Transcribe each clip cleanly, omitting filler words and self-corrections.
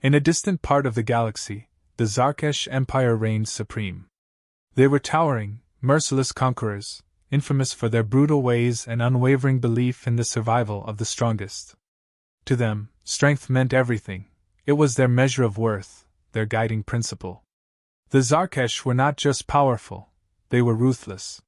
In a distant part of the galaxy, the Zarkesh Empire reigned supreme. They were towering, merciless conquerors, infamous for their brutal ways and unwavering belief in the survival of the strongest. To them, strength meant everything. It was their measure of worth, their guiding principle. The Zarkesh were not just powerful, they were ruthless.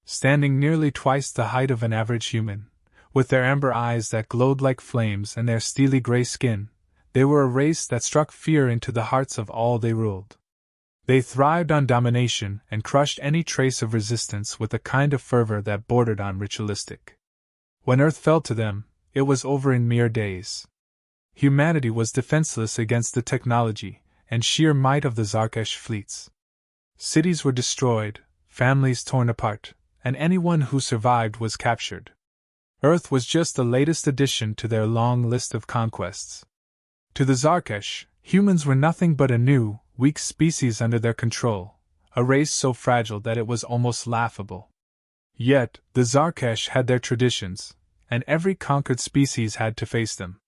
Standing nearly twice the height of an average human, with their amber eyes that glowed like flames and their steely gray skin, they were a race that struck fear into the hearts of all they ruled. They thrived on domination and crushed any trace of resistance with a kind of fervor that bordered on ritualistic. When Earth fell to them, it was over in mere days. Humanity was defenseless against the technology and sheer might of the Zarkesh fleets. Cities were destroyed, families torn apart, and anyone who survived was captured. Earth was just the latest addition to their long list of conquests. To the Zarkesh, humans were nothing but a new, weak species under their control, a race so fragile that it was almost laughable. Yet, the Zarkesh had their traditions, and every conquered species had to face them.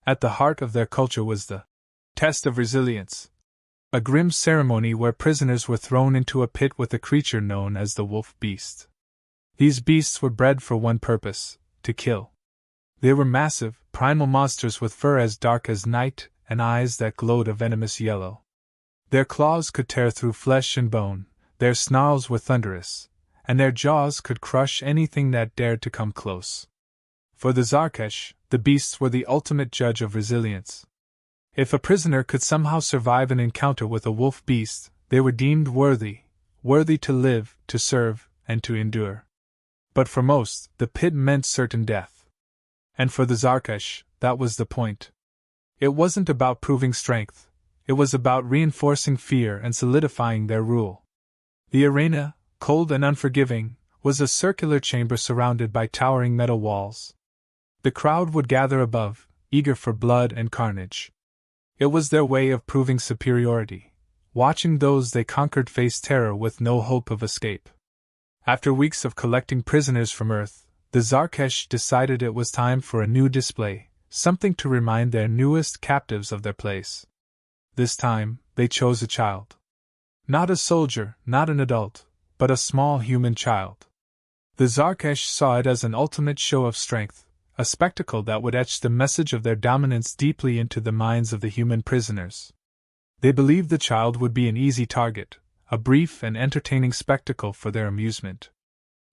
At the heart of their culture was the test of resilience, a grim ceremony where prisoners were thrown into a pit with a creature known as the wolf beast. These beasts were bred for one purpose: to kill. They were massive, primal monsters with fur as dark as night and eyes that glowed a venomous yellow. Their claws could tear through flesh and bone, their snarls were thunderous, and their jaws could crush anything that dared to come close. For the Zarkesh, the beasts were the ultimate judge of resilience. If a prisoner could somehow survive an encounter with a wolf beast, they were deemed worthy to live, to serve, and to endure. But for most, the pit meant certain death. And for the Zarkesh, that was the point. It wasn't about proving strength, it was about reinforcing fear and solidifying their rule. The arena, cold and unforgiving, was a circular chamber surrounded by towering metal walls. The crowd would gather above, eager for blood and carnage. It was their way of proving superiority, watching those they conquered face terror with no hope of escape. After weeks of collecting prisoners from Earth, the Zarkesh decided it was time for a new display, something to remind their newest captives of their place. This time, they chose a child. Not a soldier, not an adult, but a small human child. The Zarkesh saw it as an ultimate show of strength, a spectacle that would etch the message of their dominance deeply into the minds of the human prisoners. They believed the child would be an easy target, a brief and entertaining spectacle for their amusement.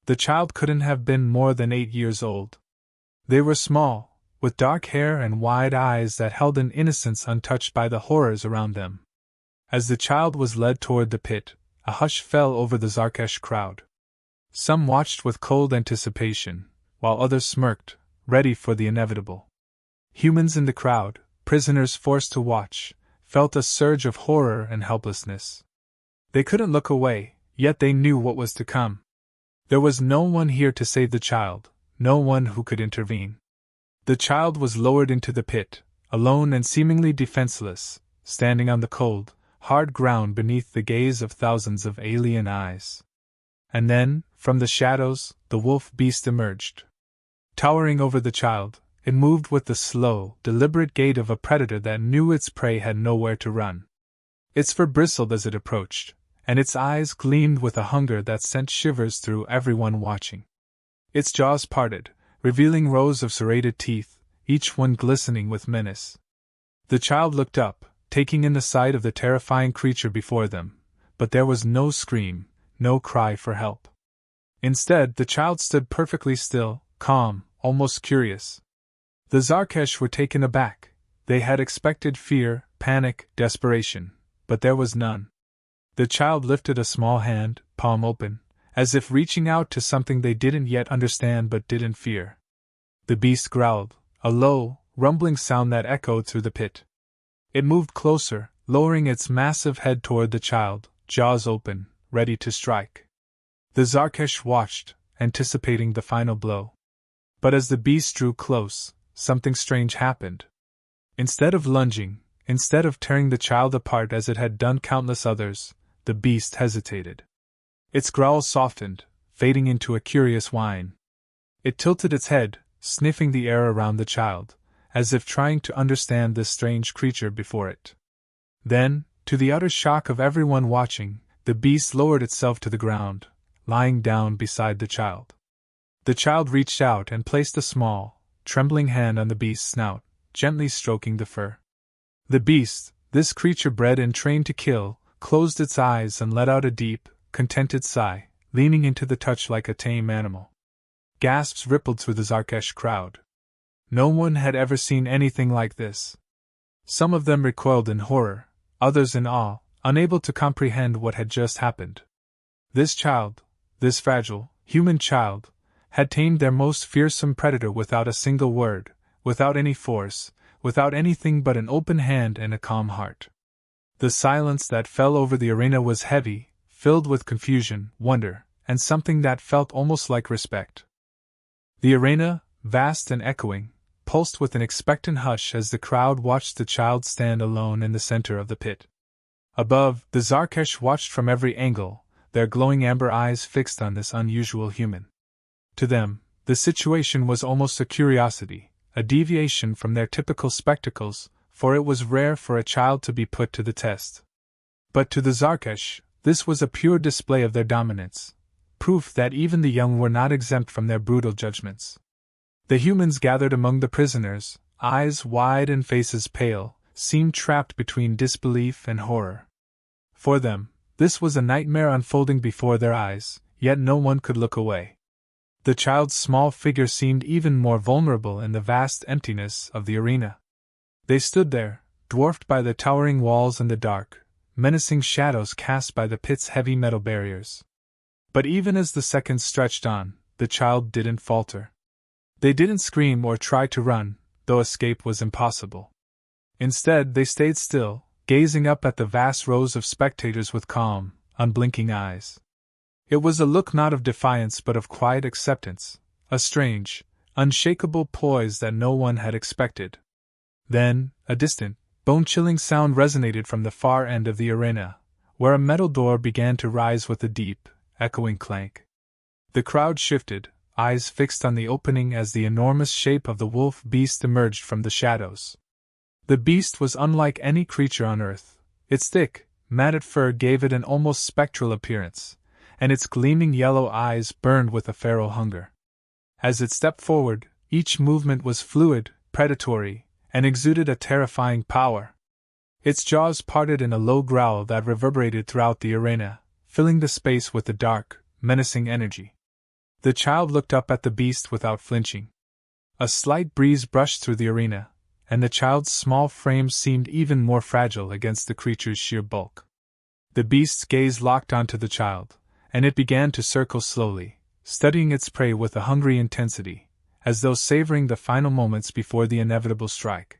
The child couldn't have been more than 8 years old. They were small, with dark hair and wide eyes that held an innocence untouched by the horrors around them. As the child was led toward the pit, a hush fell over the Zarkesh crowd. Some watched with cold anticipation, while others smirked, ready for the inevitable. Humans in the crowd, prisoners forced to watch, felt a surge of horror and helplessness. They couldn't look away, yet they knew what was to come. There was no one here to save the child, no one who could intervene. The child was lowered into the pit, alone and seemingly defenseless, standing on the cold, hard ground beneath the gaze of thousands of alien eyes. And then, from the shadows, the wolf beast emerged. Towering over the child, it moved with the slow, deliberate gait of a predator that knew its prey had nowhere to run. Its fur bristled as it approached, and its eyes gleamed with a hunger that sent shivers through everyone watching. Its jaws parted, revealing rows of serrated teeth, each one glistening with menace. The child looked up, taking in the sight of the terrifying creature before them, but there was no scream, no cry for help. Instead, the child stood perfectly still, calm, almost curious. The Zarkesh were taken aback. They had expected fear, panic, desperation, but there was none. The child lifted a small hand, palm open, as if reaching out to something they didn't yet understand but didn't fear. The beast growled, a low, rumbling sound that echoed through the pit. It moved closer, lowering its massive head toward the child, jaws open, ready to strike. The Zarkesh watched, anticipating the final blow. But as the beast drew close, something strange happened. Instead of lunging, instead of tearing the child apart as it had done countless others, the beast hesitated. Its growl softened, fading into a curious whine. It tilted its head, sniffing the air around the child, as if trying to understand this strange creature before it. Then, to the utter shock of everyone watching, the beast lowered itself to the ground, lying down beside the child. The child reached out and placed a small, trembling hand on the beast's snout, gently stroking the fur. The beast, this creature bred and trained to kill, closed its eyes and let out a deep, contented sigh, leaning into the touch like a tame animal. Gasps rippled through the Zarkesh crowd. No one had ever seen anything like this. Some of them recoiled in horror, others in awe, unable to comprehend what had just happened. This child, this fragile, human child, had tamed their most fearsome predator without a single word, without any force, without anything but an open hand and a calm heart. The silence that fell over the arena was heavy, filled with confusion, wonder, and something that felt almost like respect. The arena, vast and echoing, pulsed with an expectant hush as the crowd watched the child stand alone in the center of the pit. Above, the Zarkesh watched from every angle, their glowing amber eyes fixed on this unusual human. To them, the situation was almost a curiosity, a deviation from their typical spectacles, for it was rare for a child to be put to the test. But to the Zarkesh, this was a pure display of their dominance, proof that even the young were not exempt from their brutal judgments. The humans gathered among the prisoners, eyes wide and faces pale, seemed trapped between disbelief and horror. For them, this was a nightmare unfolding before their eyes, yet no one could look away. The child's small figure seemed even more vulnerable in the vast emptiness of the arena. They stood there, dwarfed by the towering walls and the dark, menacing shadows cast by the pit's heavy metal barriers. But even as the seconds stretched on, the child didn't falter. They didn't scream or try to run, though escape was impossible. Instead, they stayed still, gazing up at the vast rows of spectators with calm, unblinking eyes. It was a look not of defiance but of quiet acceptance, a strange, unshakable poise that no one had expected. Then, a distant, bone-chilling sound resonated from the far end of the arena, where a metal door began to rise with a deep, echoing clank. The crowd shifted, eyes fixed on the opening as the enormous shape of the wolf beast emerged from the shadows. The beast was unlike any creature on earth. Its thick, matted fur gave it an almost spectral appearance, and its gleaming yellow eyes burned with a feral hunger. As it stepped forward, each movement was fluid, predatory, and exuded a terrifying power. Its jaws parted in a low growl that reverberated throughout the arena, filling the space with a dark, menacing energy. The child looked up at the beast without flinching. A slight breeze brushed through the arena, and the child's small frame seemed even more fragile against the creature's sheer bulk. The beast's gaze locked onto the child, and it began to circle slowly, studying its prey with a hungry intensity, as though savoring the final moments before the inevitable strike.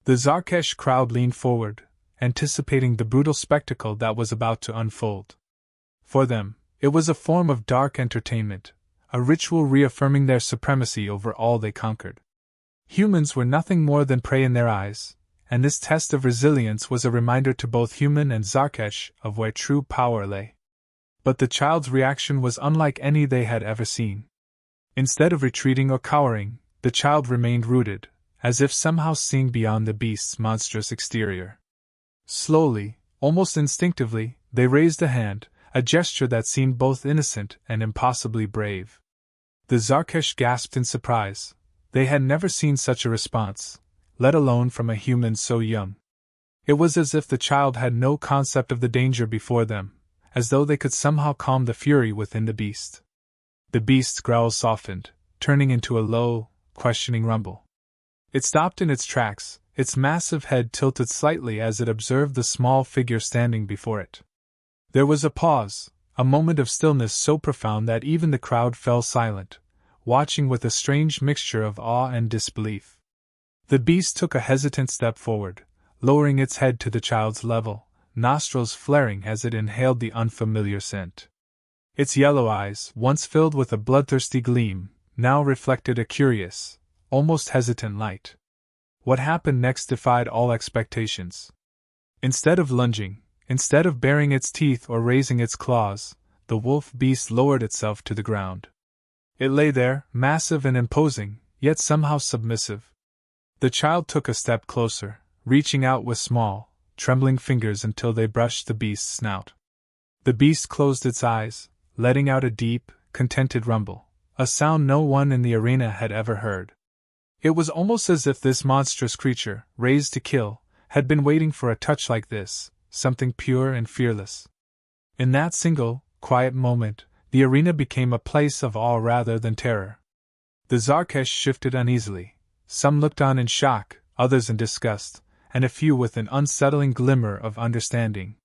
The Zarkesh crowd leaned forward, anticipating the brutal spectacle that was about to unfold. For them, it was a form of dark entertainment, a ritual reaffirming their supremacy over all they conquered. Humans were nothing more than prey in their eyes, and this test of resilience was a reminder to both human and Zarkesh of where true power lay. But the child's reaction was unlike any they had ever seen. Instead of retreating or cowering, the child remained rooted, as if somehow seeing beyond the beast's monstrous exterior. Slowly, almost instinctively, they raised a hand, a gesture that seemed both innocent and impossibly brave. The Zarkesh gasped in surprise. They had never seen such a response, let alone from a human so young. It was as if the child had no concept of the danger before them, as though they could somehow calm the fury within the beast. The beast's growl softened, turning into a low, questioning rumble. It stopped in its tracks, its massive head tilted slightly as it observed the small figure standing before it. There was a pause, a moment of stillness so profound that even the crowd fell silent, watching with a strange mixture of awe and disbelief. The beast took a hesitant step forward, lowering its head to the child's level, nostrils flaring as it inhaled the unfamiliar scent. Its yellow eyes, once filled with a bloodthirsty gleam, now reflected a curious, almost hesitant light. What happened next defied all expectations. Instead of lunging, instead of baring its teeth or raising its claws, the wolf beast lowered itself to the ground. It lay there, massive and imposing, yet somehow submissive. The child took a step closer, reaching out with small, trembling fingers until they brushed the beast's snout. The beast closed its eyes, letting out a deep, contented rumble, a sound no one in the arena had ever heard. It was almost as if this monstrous creature, raised to kill, had been waiting for a touch like this, something pure and fearless. In that single, quiet moment, the arena became a place of awe rather than terror. The Zarkesh shifted uneasily. Some looked on in shock, others in disgust, and a few with an unsettling glimmer of understanding.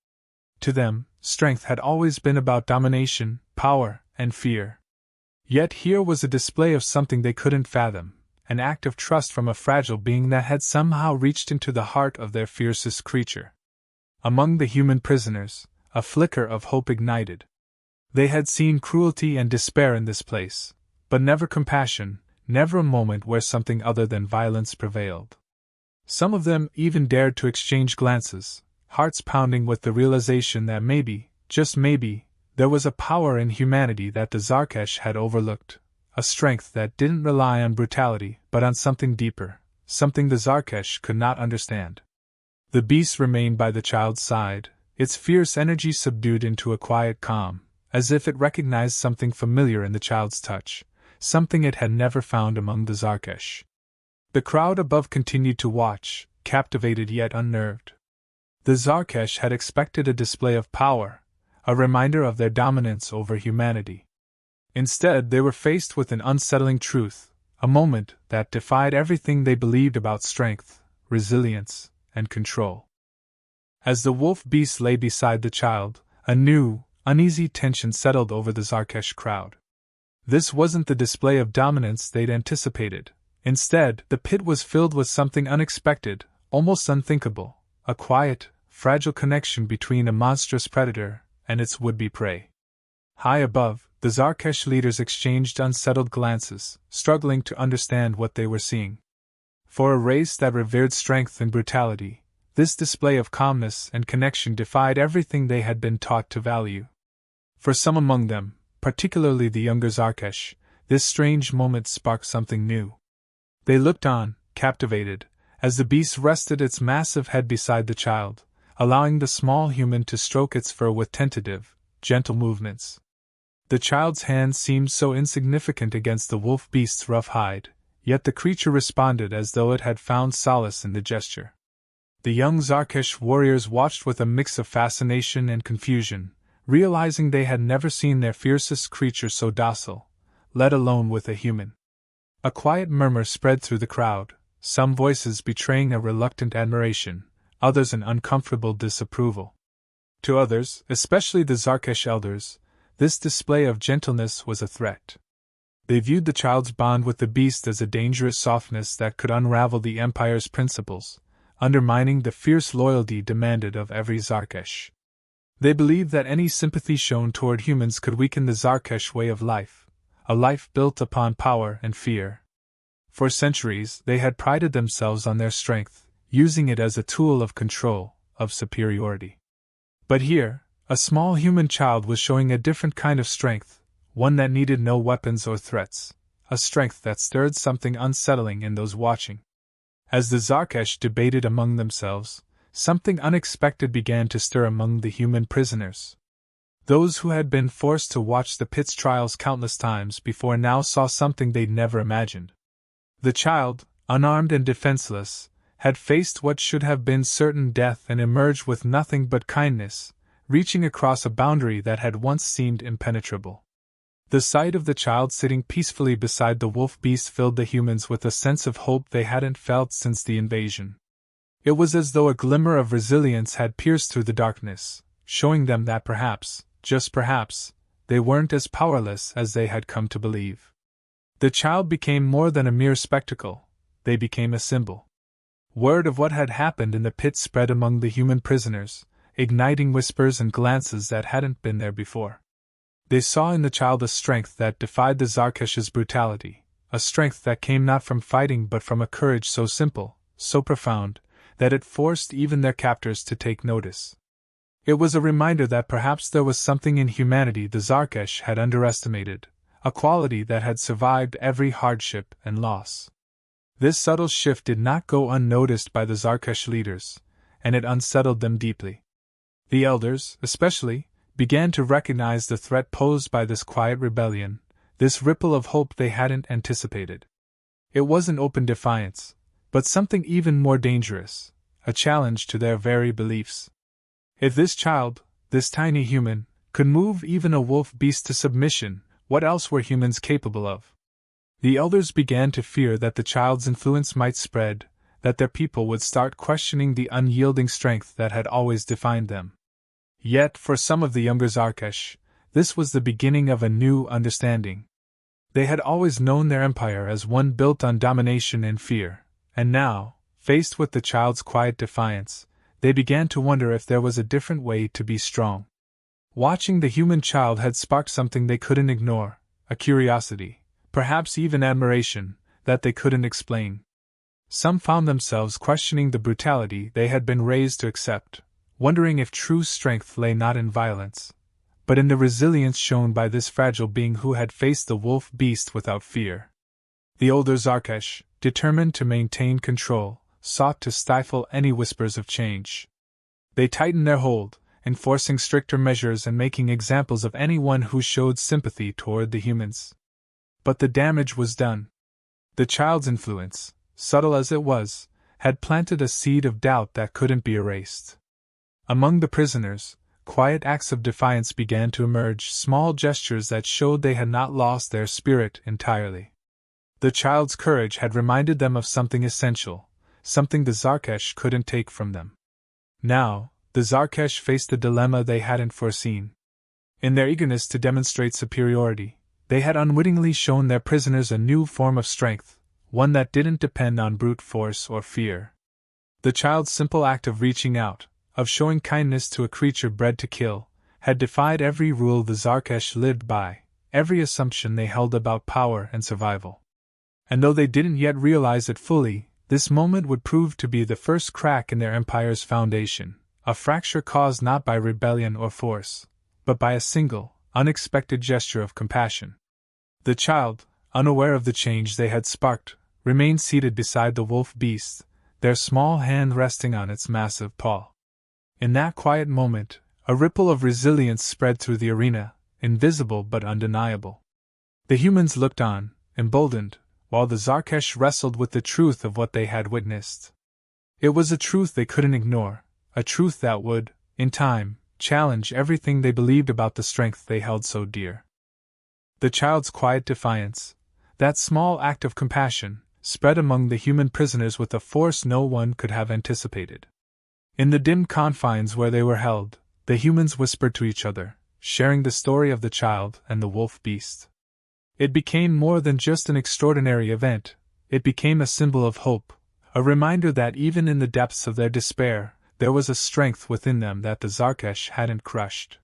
To them, strength had always been about domination, power, and fear. Yet here was a display of something they couldn't fathom, an act of trust from a fragile being that had somehow reached into the heart of their fiercest creature. Among the human prisoners, a flicker of hope ignited. They had seen cruelty and despair in this place, but never compassion, never a moment where something other than violence prevailed. Some of them even dared to exchange glances, hearts pounding with the realization that maybe, just maybe, there was a power in humanity that the Zarkesh had overlooked, a strength that didn't rely on brutality but on something deeper, something the Zarkesh could not understand. The beast remained by the child's side, its fierce energy subdued into a quiet calm, as if it recognized something familiar in the child's touch, something it had never found among the Zarkesh. The crowd above continued to watch, captivated yet unnerved. The Zarkesh had expected a display of power, a reminder of their dominance over humanity. Instead, they were faced with an unsettling truth, a moment that defied everything they believed about strength, resilience, and control. As the wolf beast lay beside the child, a new, uneasy tension settled over the Zarkesh crowd. This wasn't the display of dominance they'd anticipated. Instead, the pit was filled with something unexpected, almost unthinkable, a quiet, fragile connection between a monstrous predator and its would-be prey. High above, the Zarkesh leaders exchanged unsettled glances, struggling to understand what they were seeing. For a race that revered strength and brutality, this display of calmness and connection defied everything they had been taught to value. For some among them, particularly the younger Zarkesh, this strange moment sparked something new. They looked on, captivated, as the beast rested its massive head beside the child, allowing the small human to stroke its fur with tentative, gentle movements. The child's hand seemed so insignificant against the wolf beast's rough hide, yet the creature responded as though it had found solace in the gesture. The young Zarkesh warriors watched with a mix of fascination and confusion, realizing they had never seen their fiercest creature so docile, let alone with a human. A quiet murmur spread through the crowd, some voices betraying a reluctant admiration, others an uncomfortable disapproval. To others, especially the Zarkesh elders, this display of gentleness was a threat. They viewed the child's bond with the beast as a dangerous softness that could unravel the Empire's principles, undermining the fierce loyalty demanded of every Zarkesh. They believed that any sympathy shown toward humans could weaken the Zarkesh way of life, a life built upon power and fear. For centuries, they had prided themselves on their strength, using it as a tool of control, of superiority. But here, a small human child was showing a different kind of strength, one that needed no weapons or threats, a strength that stirred something unsettling in those watching. As the Zarkesh debated among themselves, something unexpected began to stir among the human prisoners. Those who had been forced to watch the pit's trials countless times before now saw something they'd never imagined. The child, unarmed and defenseless, had faced what should have been certain death and emerged with nothing but kindness, reaching across a boundary that had once seemed impenetrable. The sight of the child sitting peacefully beside the wolf beast filled the humans with a sense of hope they hadn't felt since the invasion. It was as though a glimmer of resilience had pierced through the darkness, showing them that perhaps, just perhaps, they weren't as powerless as they had come to believe. The child became more than a mere spectacle, they became a symbol. Word of what had happened in the pit spread among the human prisoners, igniting whispers and glances that hadn't been there before. They saw in the child a strength that defied the Zarkesh's brutality, a strength that came not from fighting but from a courage so simple, so profound, that it forced even their captors to take notice. It was a reminder that perhaps there was something in humanity the Zarkesh had underestimated, a quality that had survived every hardship and loss. This subtle shift did not go unnoticed by the Zarkesh leaders, and it unsettled them deeply. The elders, especially, began to recognize the threat posed by this quiet rebellion, this ripple of hope they hadn't anticipated. It wasn't open defiance, but something even more dangerous, a challenge to their very beliefs. If this child, this tiny human, could move even a wolf beast to submission, what else were humans capable of? The elders began to fear that the child's influence might spread, that their people would start questioning the unyielding strength that had always defined them. Yet, for some of the younger Zarkesh, this was the beginning of a new understanding. They had always known their empire as one built on domination and fear, and now, faced with the child's quiet defiance, they began to wonder if there was a different way to be strong. Watching the human child had sparked something they couldn't ignore, a curiosity, perhaps even admiration, that they couldn't explain. Some found themselves questioning the brutality they had been raised to accept, wondering if true strength lay not in violence, but in the resilience shown by this fragile being who had faced the wolf beast without fear. The older Zarkesh, determined to maintain control, sought to stifle any whispers of change. They tightened their hold, enforcing stricter measures and making examples of anyone who showed sympathy toward the humans. But the damage was done. The child's influence, subtle as it was, had planted a seed of doubt that couldn't be erased. Among the prisoners, quiet acts of defiance began to emerge, small gestures that showed they had not lost their spirit entirely. The child's courage had reminded them of something essential, something the Zarkesh couldn't take from them. Now, the Zarkesh faced a dilemma they hadn't foreseen. In their eagerness to demonstrate superiority, they had unwittingly shown their prisoners a new form of strength, one that didn't depend on brute force or fear. The child's simple act of reaching out, of showing kindness to a creature bred to kill, had defied every rule the Zarkesh lived by, every assumption they held about power and survival. And though they didn't yet realize it fully, this moment would prove to be the first crack in their empire's foundation, a fracture caused not by rebellion or force, but by a single, unexpected gesture of compassion. The child, unaware of the change they had sparked, remained seated beside the wolf beast, their small hand resting on its massive paw. In that quiet moment, a ripple of resilience spread through the arena, invisible but undeniable. The humans looked on, emboldened, while the Zarkesh wrestled with the truth of what they had witnessed. It was a truth they couldn't ignore, a truth that would, in time, challenge everything they believed about the strength they held so dear. The child's quiet defiance, that small act of compassion, spread among the human prisoners with a force no one could have anticipated. In the dim confines where they were held, the humans whispered to each other, sharing the story of the child and the wolf beast. It became more than just an extraordinary event, it became a symbol of hope, a reminder that even in the depths of their despair, there was a strength within them that the Zarkesh hadn't crushed.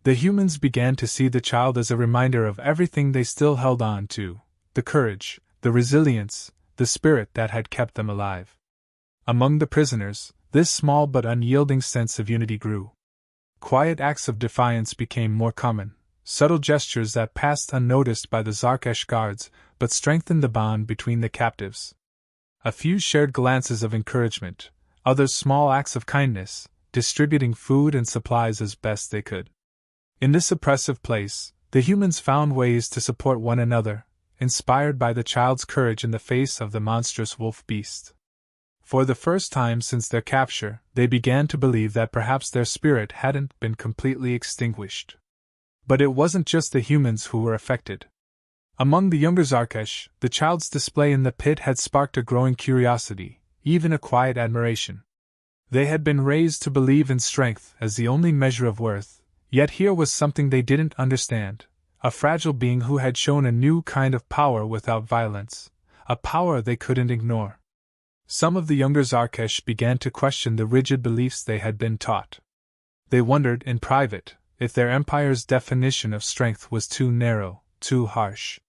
The humans began to see the child as a reminder of everything they still held on to, the courage, the resilience, the spirit that had kept them alive. Among the prisoners, this small but unyielding sense of unity grew. Quiet acts of defiance became more common, subtle gestures that passed unnoticed by the Zarkesh guards but strengthened the bond between the captives. A few shared glances of encouragement, others small acts of kindness, distributing food and supplies as best they could. In this oppressive place, the humans found ways to support one another, inspired by the child's courage in the face of the monstrous wolf beast. For the first time since their capture, they began to believe that perhaps their spirit hadn't been completely extinguished. But it wasn't just the humans who were affected. Among the younger Zarkesh, the child's display in the pit had sparked a growing curiosity, even a quiet admiration. They had been raised to believe in strength as the only measure of worth, yet here was something they didn't understand, a fragile being who had shown a new kind of power without violence, a power they couldn't ignore. Some of the younger Zarkesh began to question the rigid beliefs they had been taught. They wondered, in private, if their empire's definition of strength was too narrow, too harsh.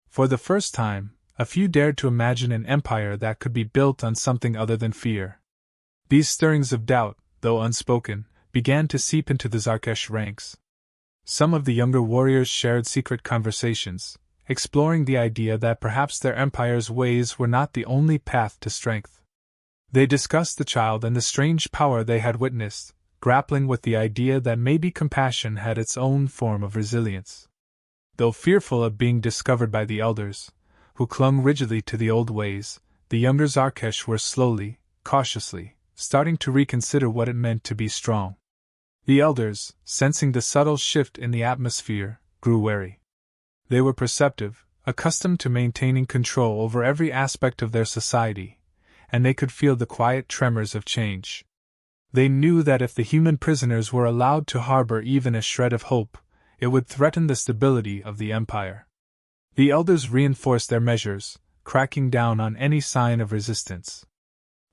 For the first time, a few dared to imagine an empire that could be built on something other than fear. These stirrings of doubt, though unspoken, began to seep into the Zarkesh ranks. Some of the younger warriors shared secret conversations, exploring the idea that perhaps their empire's ways were not the only path to strength. They discussed the child and the strange power they had witnessed, grappling with the idea that maybe compassion had its own form of resilience. Though fearful of being discovered by the elders, who clung rigidly to the old ways, the younger Zarkesh were slowly, cautiously, starting to reconsider what it meant to be strong. The elders, sensing the subtle shift in the atmosphere, grew wary. They were perceptive, accustomed to maintaining control over every aspect of their society, and they could feel the quiet tremors of change. They knew that if the human prisoners were allowed to harbor even a shred of hope, it would threaten the stability of the empire. The elders reinforced their measures, cracking down on any sign of resistance.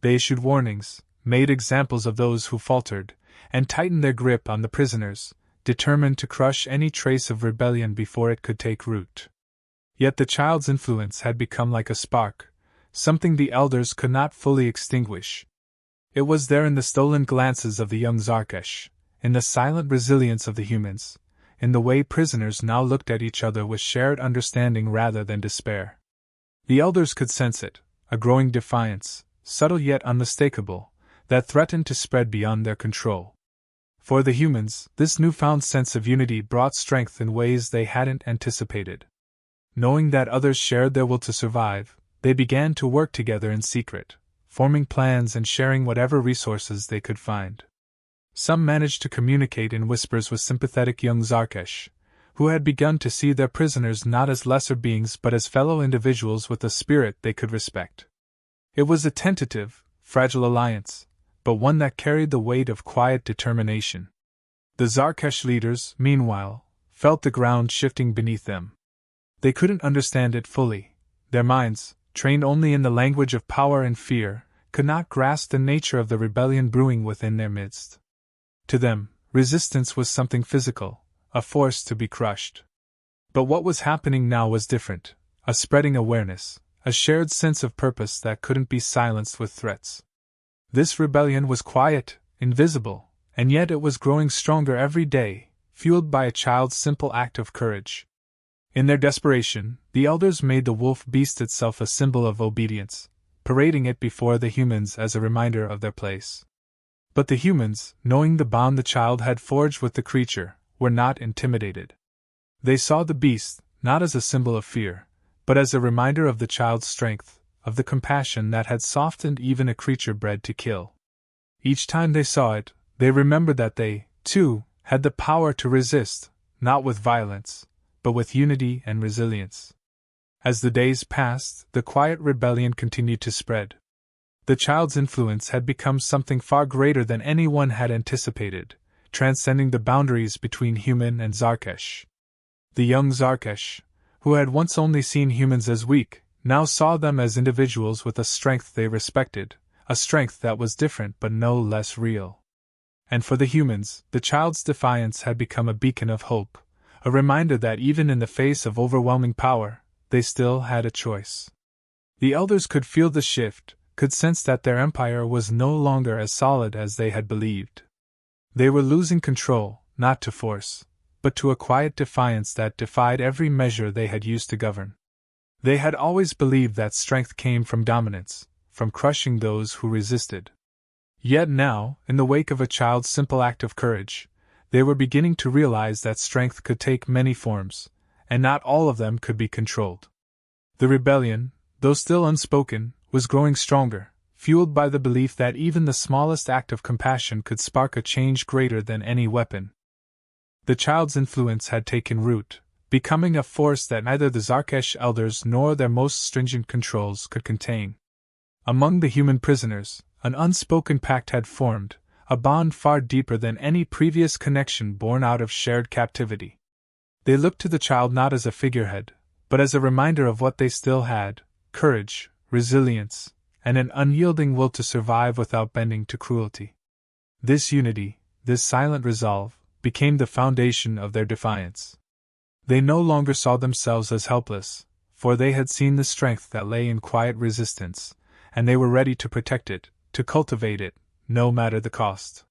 They issued warnings, made examples of those who faltered, and tightened their grip on the prisoners, determined to crush any trace of rebellion before it could take root. Yet the child's influence had become like a spark, something the elders could not fully extinguish. It was there in the stolen glances of the young Zarkesh, in the silent resilience of the humans, in the way prisoners now looked at each other with shared understanding rather than despair. The elders could sense it, a growing defiance, subtle yet unmistakable, that threatened to spread beyond their control. For the humans, this newfound sense of unity brought strength in ways they hadn't anticipated. Knowing that others shared their will to survive, they began to work together in secret, forming plans and sharing whatever resources they could find. Some managed to communicate in whispers with sympathetic young Zarkesh, who had begun to see their prisoners not as lesser beings but as fellow individuals with a spirit they could respect. It was a tentative, fragile alliance, but one that carried the weight of quiet determination. The Zarkesh leaders, meanwhile, felt the ground shifting beneath them. They couldn't understand it fully. Their minds, trained only in the language of power and fear, could not grasp the nature of the rebellion brewing within their midst. To them, resistance was something physical, a force to be crushed. But what was happening now was different, a spreading awareness, a shared sense of purpose that couldn't be silenced with threats. This rebellion was quiet, invisible, and yet it was growing stronger every day, fueled by a child's simple act of courage. In their desperation, the elders made the wolf beast itself a symbol of obedience, parading it before the humans as a reminder of their place. But the humans, knowing the bond the child had forged with the creature, were not intimidated. They saw the beast, not as a symbol of fear, but as a reminder of the child's strength, of the compassion that had softened even a creature bred to kill. Each time they saw it, they remembered that they, too, had the power to resist, not with violence, but with unity and resilience. As the days passed, the quiet rebellion continued to spread. The child's influence had become something far greater than anyone had anticipated, transcending the boundaries between human and Zarkesh. The young Zarkesh, who had once only seen humans as weak, now saw them as individuals with a strength they respected, a strength that was different but no less real. And for the humans, the child's defiance had become a beacon of hope, a reminder that even in the face of overwhelming power, they still had a choice. The elders could feel the shift, could sense that their empire was no longer as solid as they had believed. They were losing control, not to force, but to a quiet defiance that defied every measure they had used to govern. They had always believed that strength came from dominance, from crushing those who resisted. Yet now, in the wake of a child's simple act of courage, they were beginning to realize that strength could take many forms, and not all of them could be controlled. The rebellion, though still unspoken, was growing stronger, fueled by the belief that even the smallest act of compassion could spark a change greater than any weapon. The child's influence had taken root, becoming a force that neither the Zarkesh elders nor their most stringent controls could contain. Among the human prisoners, an unspoken pact had formed, a bond far deeper than any previous connection born out of shared captivity. They looked to the child not as a figurehead, but as a reminder of what they still had: courage, resilience, and an unyielding will to survive without bending to cruelty. This unity, this silent resolve, became the foundation of their defiance. They no longer saw themselves as helpless, for they had seen the strength that lay in quiet resistance, and they were ready to protect it, to cultivate it, no matter the cost.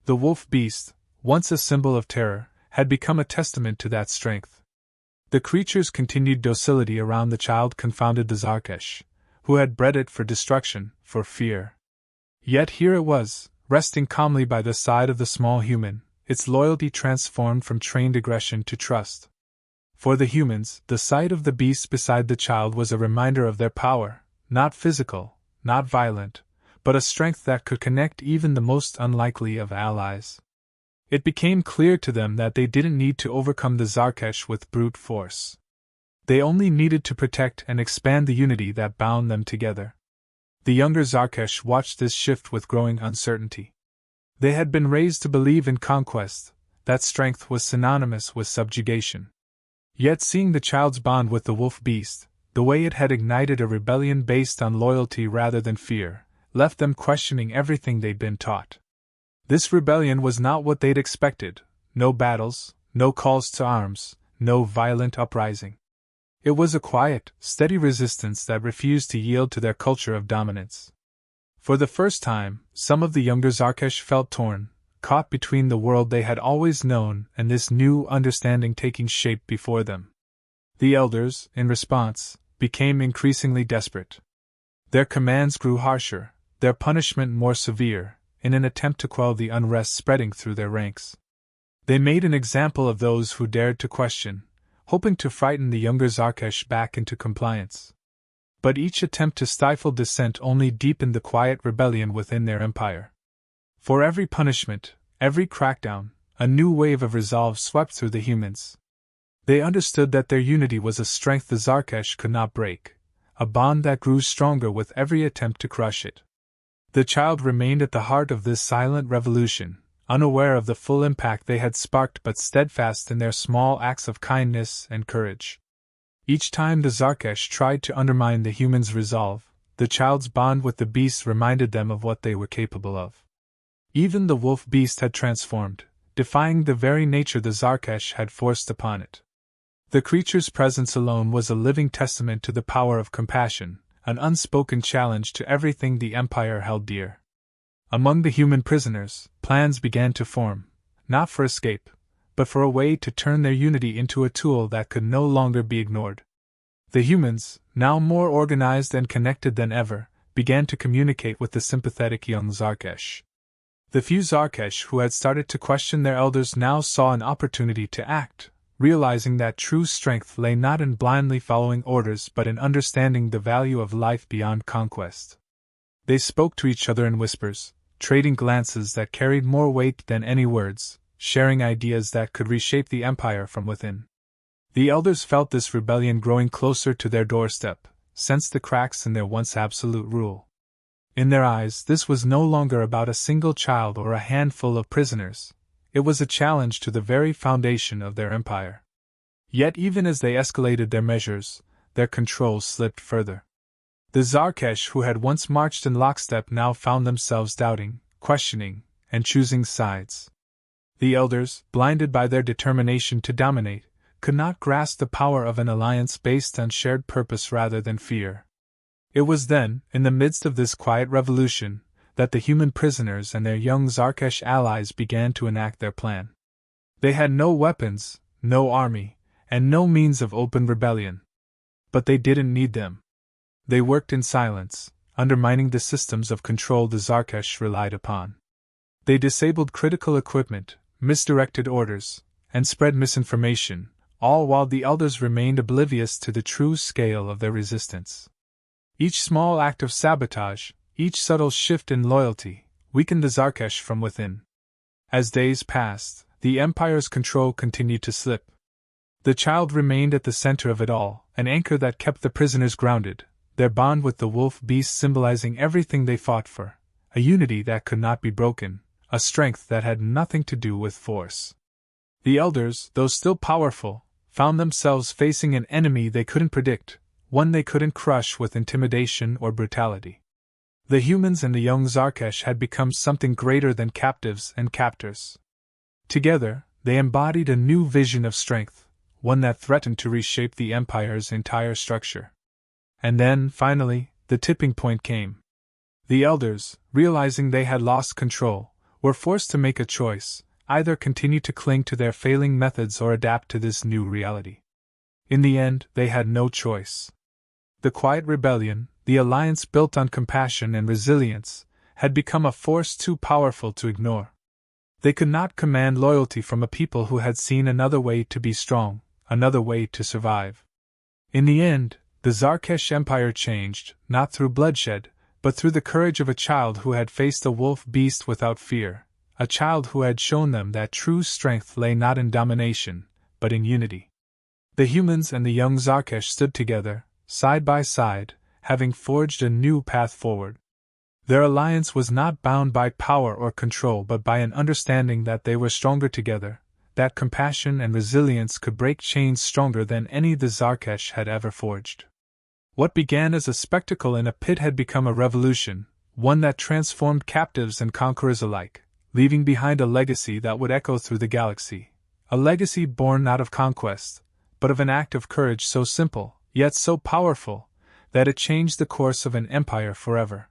The wolf beast, once a symbol of terror, had become a testament to that strength. The creature's continued docility around the child confounded the Zarkesh, who had bred it for destruction, for fear. Yet here it was, resting calmly by the side of the small human, its loyalty transformed from trained aggression to trust. For the humans, the sight of the beast beside the child was a reminder of their power, not physical, not violent, but a strength that could connect even the most unlikely of allies. It became clear to them that they didn't need to overcome the Zarkesh with brute force. They only needed to protect and expand the unity that bound them together. The younger Zarkesh watched this shift with growing uncertainty. They had been raised to believe in conquest, that strength was synonymous with subjugation. Yet seeing the child's bond with the wolf beast, the way it had ignited a rebellion based on loyalty rather than fear, left them questioning everything they'd been taught. This rebellion was not what they'd expected: no battles, no calls to arms, no violent uprising. It was a quiet, steady resistance that refused to yield to their culture of dominance. For the first time, some of the younger Zarkesh felt torn, caught between the world they had always known and this new understanding taking shape before them. The elders, in response, became increasingly desperate. Their commands grew harsher, their punishment more severe, in an attempt to quell the unrest spreading through their ranks. They made an example of those who dared to question, hoping to frighten the younger Zarkesh back into compliance. But each attempt to stifle dissent only deepened the quiet rebellion within their empire. For every punishment, every crackdown, a new wave of resolve swept through the humans. They understood that their unity was a strength the Zarkesh could not break, a bond that grew stronger with every attempt to crush it. The child remained at the heart of this silent revolution, unaware of the full impact they had sparked but steadfast in their small acts of kindness and courage. Each time the Zarkesh tried to undermine the humans' resolve, the child's bond with the beast reminded them of what they were capable of. Even the wolf beast had transformed, defying the very nature the Zarkesh had forced upon it. The creature's presence alone was a living testament to the power of compassion, an unspoken challenge to everything the Empire held dear. Among the human prisoners, plans began to form, not for escape, but for a way to turn their unity into a tool that could no longer be ignored. The humans, now more organized and connected than ever, began to communicate with the sympathetic young Zarkesh. The few Zarkesh who had started to question their elders now saw an opportunity to act, realizing that true strength lay not in blindly following orders but in understanding the value of life beyond conquest. They spoke to each other in whispers, trading glances that carried more weight than any words, sharing ideas that could reshape the empire from within. The elders felt this rebellion growing closer to their doorstep, sensed the cracks in their once absolute rule. In their eyes, this was no longer about a single child or a handful of prisoners. It was a challenge to the very foundation of their empire. Yet even as they escalated their measures, their control slipped further. The Zarkesh who had once marched in lockstep now found themselves doubting, questioning, and choosing sides. The elders, blinded by their determination to dominate, could not grasp the power of an alliance based on shared purpose rather than fear. It was then, in the midst of this quiet revolution, that the human prisoners and their young Zarkesh allies began to enact their plan. They had no weapons, no army, and no means of open rebellion. But they didn't need them. They worked in silence, undermining the systems of control the Zarkesh relied upon. They disabled critical equipment, misdirected orders, and spread misinformation, all while the elders remained oblivious to the true scale of their resistance. Each small act of sabotage, each subtle shift in loyalty, weakened the Zarkesh from within. As days passed, the Empire's control continued to slip. The child remained at the center of it all, an anchor that kept the prisoners grounded, their bond with the wolf beast symbolizing everything they fought for, a unity that could not be broken, a strength that had nothing to do with force. The elders, though still powerful, found themselves facing an enemy they couldn't predict, one they couldn't crush with intimidation or brutality. The humans and the young Zarkesh had become something greater than captives and captors. Together, they embodied a new vision of strength, one that threatened to reshape the Empire's entire structure. And then, finally, the tipping point came. The elders, realizing they had lost control, were forced to make a choice: either continue to cling to their failing methods or adapt to this new reality. In the end, they had no choice. The quiet rebellion, the alliance built on compassion and resilience, had become a force too powerful to ignore. They could not command loyalty from a people who had seen another way to be strong, another way to survive. In the end, the Zarkesh Empire changed, not through bloodshed, but through the courage of a child who had faced a wolf beast without fear, a child who had shown them that true strength lay not in domination, but in unity. The humans and the young Zarkesh stood together, side by side, having forged a new path forward. Their alliance was not bound by power or control but by an understanding that they were stronger together, that compassion and resilience could break chains stronger than any the Zarkesh had ever forged. What began as a spectacle in a pit had become a revolution, one that transformed captives and conquerors alike, leaving behind a legacy that would echo through the galaxy, a legacy born not of conquest, but of an act of courage so simple, yet so powerful, that it changed the course of an empire forever.